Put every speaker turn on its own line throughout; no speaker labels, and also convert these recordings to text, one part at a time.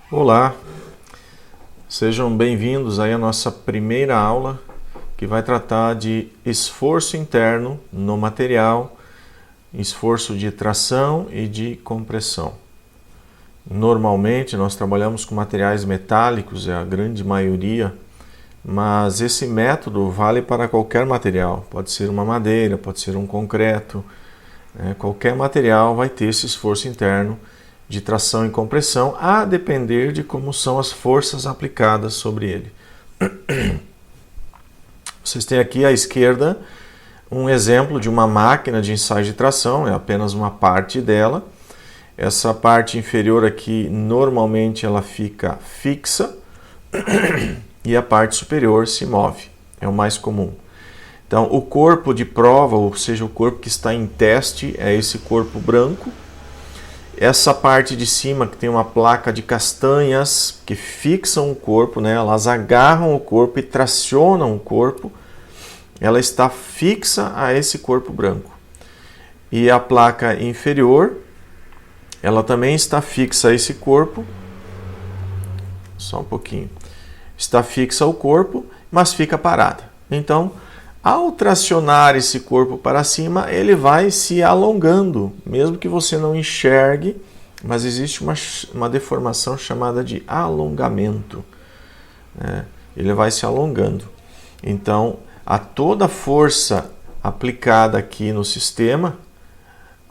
Olá, sejam bem-vindos aí à nossa primeira aula que vai tratar de esforço interno no material, esforço de tração e de compressão. Normalmente nós trabalhamos com materiais metálicos, é a grande maioria, mas esse método vale para qualquer material, pode ser uma madeira, pode ser um concreto, qualquer material vai ter esse esforço interno de tração e compressão, a depender de como são as forças aplicadas sobre ele. Vocês têm aqui à esquerda um exemplo de uma máquina de ensaio de tração, é apenas uma parte dela. Essa parte inferior aqui, normalmente ela fica fixa e a parte superior se move, é o mais comum. Então, o corpo de prova, ou seja, o corpo que está em teste, é esse corpo branco. Essa parte de cima que tem uma placa de castanhas que fixam o corpo, né? Elas agarram o corpo e tracionam o corpo. Ela está fixa a esse corpo branco. E a placa inferior, ela também está fixa a esse corpo. Só um pouquinho. Está fixa ao corpo, mas fica parada. Então, ao tracionar esse corpo para cima, ele vai se alongando, mesmo que você não enxergue, mas existe uma deformação chamada de alongamento. Ele vai se alongando. Então, a toda força aplicada aqui no sistema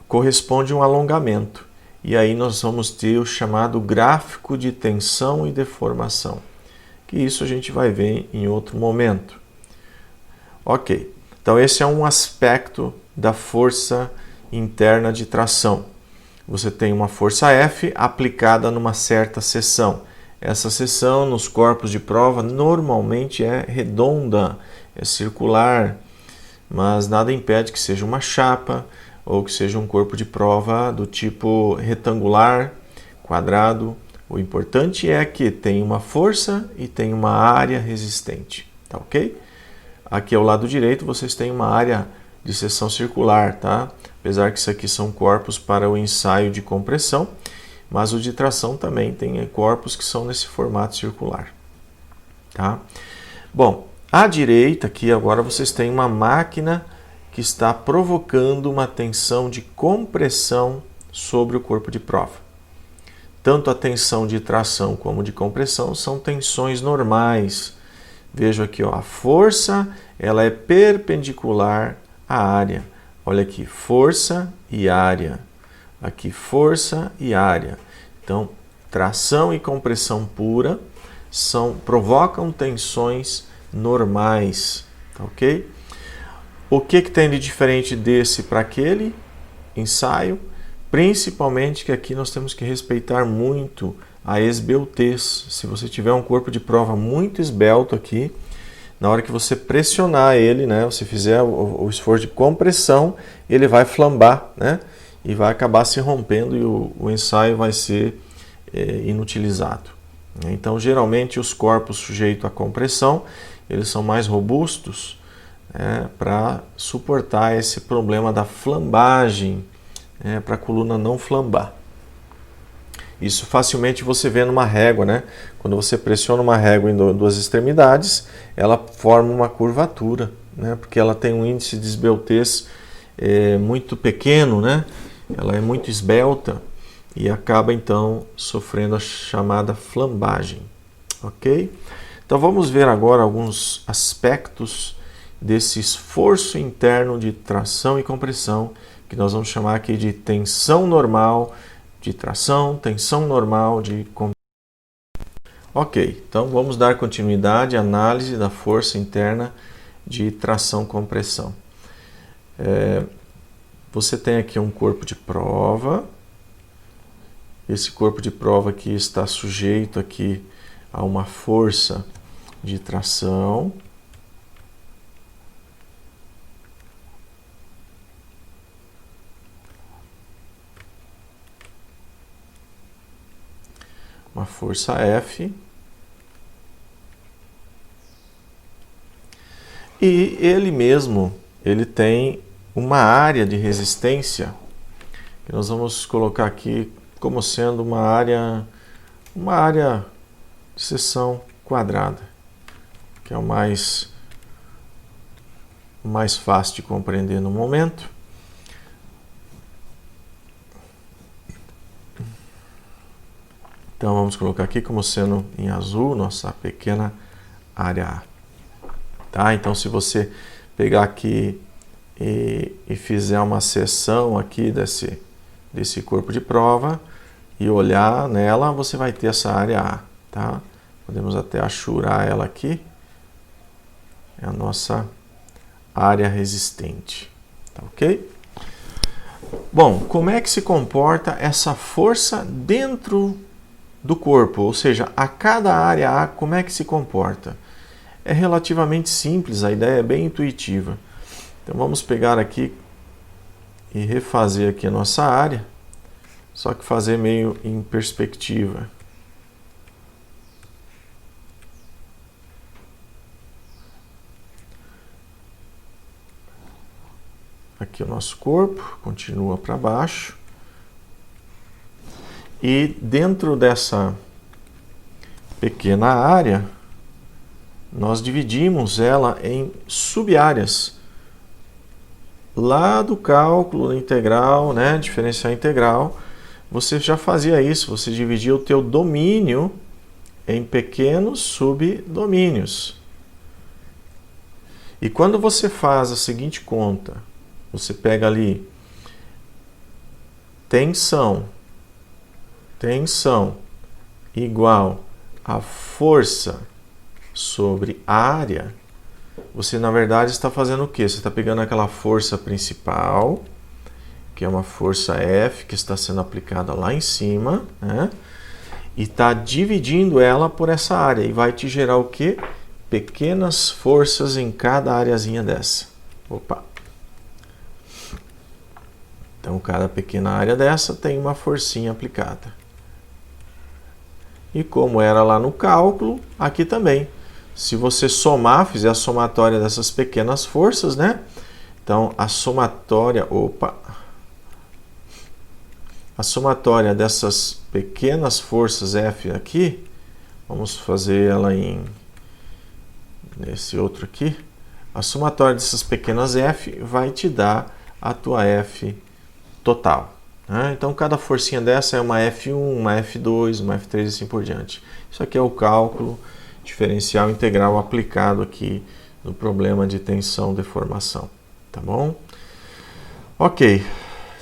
corresponde a um alongamento. E aí nós vamos ter o chamado gráfico de tensão e deformação, que isso a gente vai ver em outro momento. Ok, então esse é um aspecto da força interna de tração. Você tem uma força F aplicada numa certa seção. Essa seção nos corpos de prova normalmente é redonda, é circular, mas nada impede que seja uma chapa ou que seja um corpo de prova do tipo retangular, quadrado. O importante é que tem uma força e tem uma área resistente, tá ok? Aqui ao lado direito vocês têm uma área de seção circular, tá? Apesar que isso aqui são corpos para o ensaio de compressão, mas o de tração também tem corpos que são nesse formato circular, tá? Bom, à direita aqui agora vocês têm uma máquina que está provocando uma tensão de compressão sobre o corpo de prova. Tanto a tensão de tração como de compressão são tensões normais. Vejo aqui, ó, a força ela é perpendicular à área. Olha aqui, força e área. Aqui, força e área. Então, tração e compressão pura provocam tensões normais, tá ok? O que tem de diferente desse para aquele ensaio? Principalmente que aqui nós temos que respeitar muito a esbeltez. Se você tiver um corpo de prova muito esbelto aqui, na hora que você pressionar ele, né, você fizer o esforço de compressão, ele vai flambar, né, e vai acabar se rompendo e o ensaio vai ser inutilizado. Então, geralmente, os corpos sujeitos à compressão, eles são mais robustos, para suportar esse problema da flambagem, para a coluna não flambar. Isso facilmente você vê numa régua, né? Quando você pressiona uma régua em duas extremidades, ela forma uma curvatura, né? Porque ela tem um índice de esbeltez muito pequeno, né? Ela é muito esbelta e acaba então sofrendo a chamada flambagem, ok? Então vamos ver agora alguns aspectos desse esforço interno de tração e compressão, que nós vamos chamar aqui de tensão normal de tração, tensão normal de compressão. Ok, então vamos dar continuidade à análise da força interna de tração-compressão. Você tem aqui um corpo de prova. Esse corpo de prova aqui está sujeito aqui a uma força de tração. Uma força F. E ele mesmo, ele tem uma área de resistência, que nós vamos colocar aqui como sendo uma área uma área de seção quadrada, que é o mais fácil de compreender no momento. Então vamos colocar aqui como sendo em azul nossa pequena área A. Tá? Então se você pegar aqui e fizer uma seção aqui desse corpo de prova e olhar nela, você vai ter essa área A. Tá? Podemos até achurar ela aqui. É a nossa área resistente. Tá ok? Bom, como é que se comporta essa força dentro do corpo? Ou seja, a cada área A, como é que se comporta? É relativamente simples, a ideia é bem intuitiva. Então vamos pegar aqui e refazer aqui a nossa área, só que fazer meio em perspectiva. Aqui o nosso corpo, continua para baixo. E dentro dessa pequena área, nós dividimos ela em sub-áreas. Lá do cálculo integral, né, diferencial integral, você já fazia isso, você dividia o teu domínio em pequenos subdomínios. E quando você faz a seguinte conta, você pega ali tensão igual a força sobre área, você na verdade está fazendo o quê? Você está pegando aquela força principal, que é uma força F que está sendo aplicada lá em cima, né? E está dividindo ela por essa área e vai te gerar o quê? Pequenas forças em cada areazinha dessa. Opa! Então cada pequena área dessa tem uma forcinha aplicada. E como era lá no cálculo, aqui também. Se você somar, fizer a somatória dessas pequenas forças, né? Então, a somatória dessas pequenas forças F aqui, vamos fazer ela nesse outro aqui. A somatória dessas pequenas F vai te dar a tua F total. Então, cada forcinha dessa é uma F1, uma F2, uma F3 e assim por diante. Isso aqui é o cálculo diferencial integral aplicado aqui no problema de tensão-deformação. Tá bom? Ok.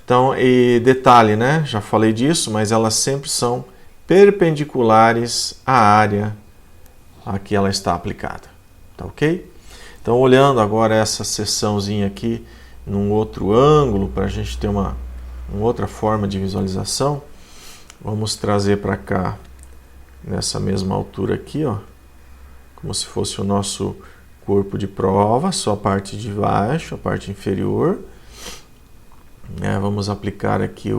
Então, e detalhe, né? Já falei disso, mas elas sempre são perpendiculares à área a que ela está aplicada. Tá ok? Então, olhando agora essa seçãozinha aqui num outro ângulo, para a gente ter uma outra forma de visualização, vamos trazer para cá nessa mesma altura aqui, ó, como se fosse o nosso corpo de prova, só a parte de baixo, a parte inferior. Vamos aplicar aqui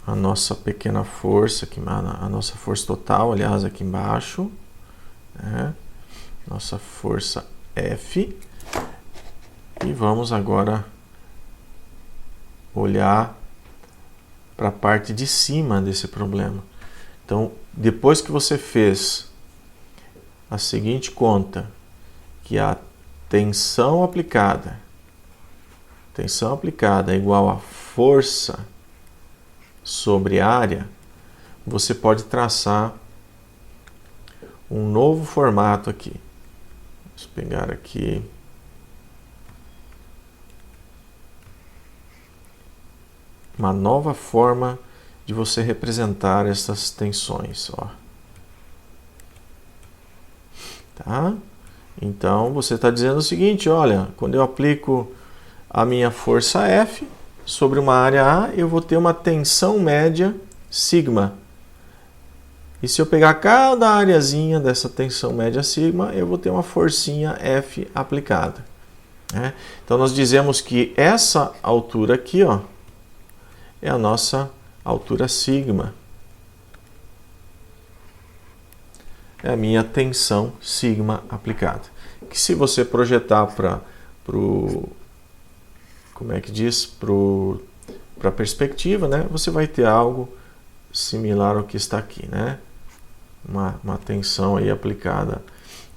a nossa pequena força, aqui, a nossa força total, aliás, aqui embaixo, nossa força F, e vamos agora olhar para a parte de cima desse problema. Então, depois que você fez a seguinte conta, que a tensão aplicada é igual a força sobre área, você pode traçar um novo formato aqui. Vamos pegar aqui uma nova forma de você representar essas tensões, ó. Tá? Então, você está dizendo o seguinte, olha, quando eu aplico a minha força F sobre uma área A, eu vou ter uma tensão média sigma. E se eu pegar cada areazinha dessa tensão média sigma, eu vou ter uma forcinha F aplicada. Então, nós dizemos que essa altura aqui, ó, é a nossa altura sigma. É a minha tensão sigma aplicada. Que se você projetar para a perspectiva, né, você vai ter algo similar ao que está aqui, né? Uma tensão aí aplicada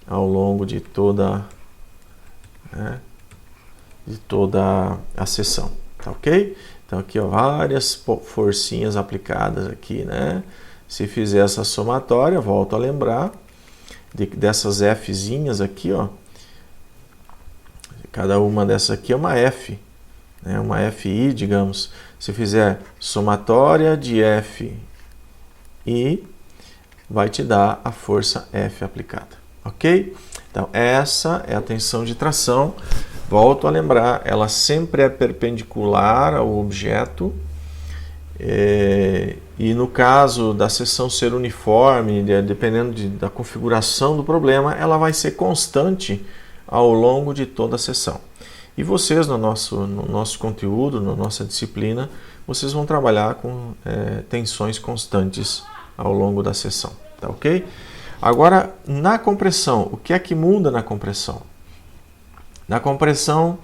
ao longo de toda, né, de toda a seção, tá ok? Então aqui, ó, várias forcinhas aplicadas aqui, né? Se fizer essa somatória, volto a lembrar dessas Fzinhas aqui, ó. Cada uma dessa aqui é uma F, né? Uma FI, digamos. Se fizer somatória de FI, vai te dar a força F aplicada, ok? Então essa é a tensão de tração. Volto a lembrar, ela sempre é perpendicular ao objeto, e no caso da seção ser uniforme, dependendo da configuração do problema, ela vai ser constante ao longo de toda a seção. E vocês, no nosso conteúdo, na nossa disciplina, vocês vão trabalhar com tensões constantes ao longo da seção, tá ok? Agora, na compressão, o que é que muda na compressão? Na compressão,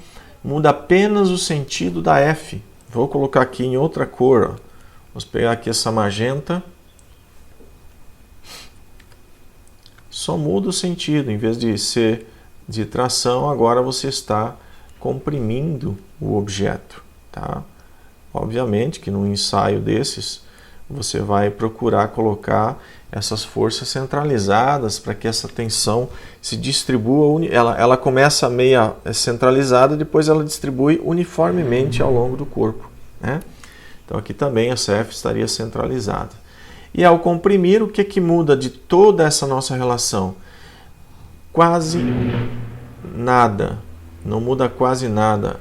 muda apenas o sentido da F. Vou colocar aqui em outra cor, ó. Vamos pegar aqui essa magenta. Só muda o sentido, em vez de ser de tração, agora você está comprimindo o objeto, tá? Obviamente que num ensaio desses, você vai procurar colocar essas forças centralizadas para que essa tensão se distribua, ela começa meia centralizada, depois ela distribui uniformemente ao longo do corpo, né? Então aqui também essa F estaria centralizada. E ao comprimir, o que muda de toda essa nossa relação? Quase nada, não muda quase nada.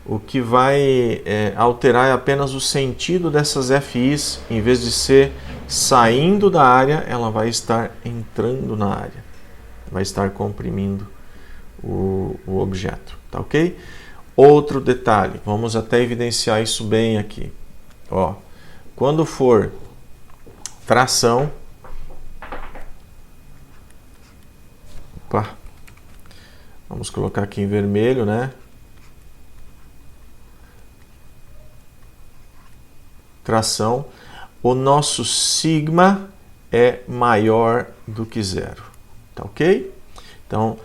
O que vai alterar é apenas o sentido dessas FIs. Em vez de ser saindo da área, ela vai estar entrando na área. Vai estar comprimindo o objeto, tá ok? Outro detalhe, vamos até evidenciar isso bem aqui. Ó, quando for tração, vamos colocar aqui em vermelho, né? Tração, o nosso sigma é maior do que zero, tá ok? Então,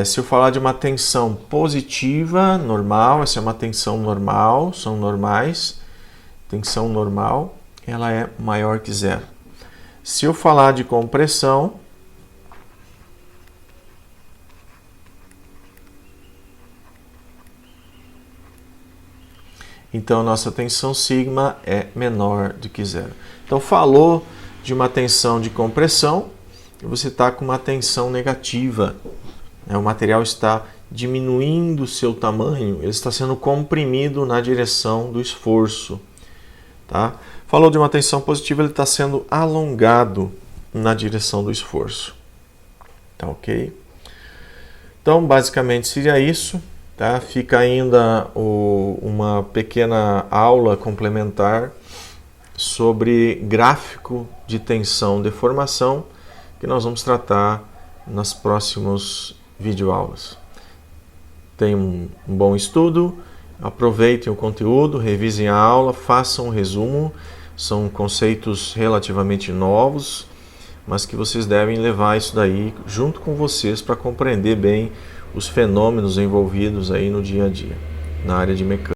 se eu falar de uma tensão positiva, normal, essa é uma tensão normal, são normais, tensão normal, ela é maior que zero. Se eu falar de compressão, então nossa tensão sigma é menor do que zero. Então falou de uma tensão de compressão, e você está com uma tensão negativa. O material está diminuindo o seu tamanho, ele está sendo comprimido na direção do esforço. Tá? Falou de uma tensão positiva, ele está sendo alongado na direção do esforço. Tá ok? Então, basicamente seria isso. Tá? Fica ainda uma pequena aula complementar sobre gráfico de tensão-deformação, que nós vamos tratar nas próximas videoaulas. Tenham um bom estudo, aproveitem o conteúdo, revisem a aula, façam um resumo. São conceitos relativamente novos, mas que vocês devem levar isso daí junto com vocês para compreender bem os fenômenos envolvidos aí no dia a dia, na área de mecânica.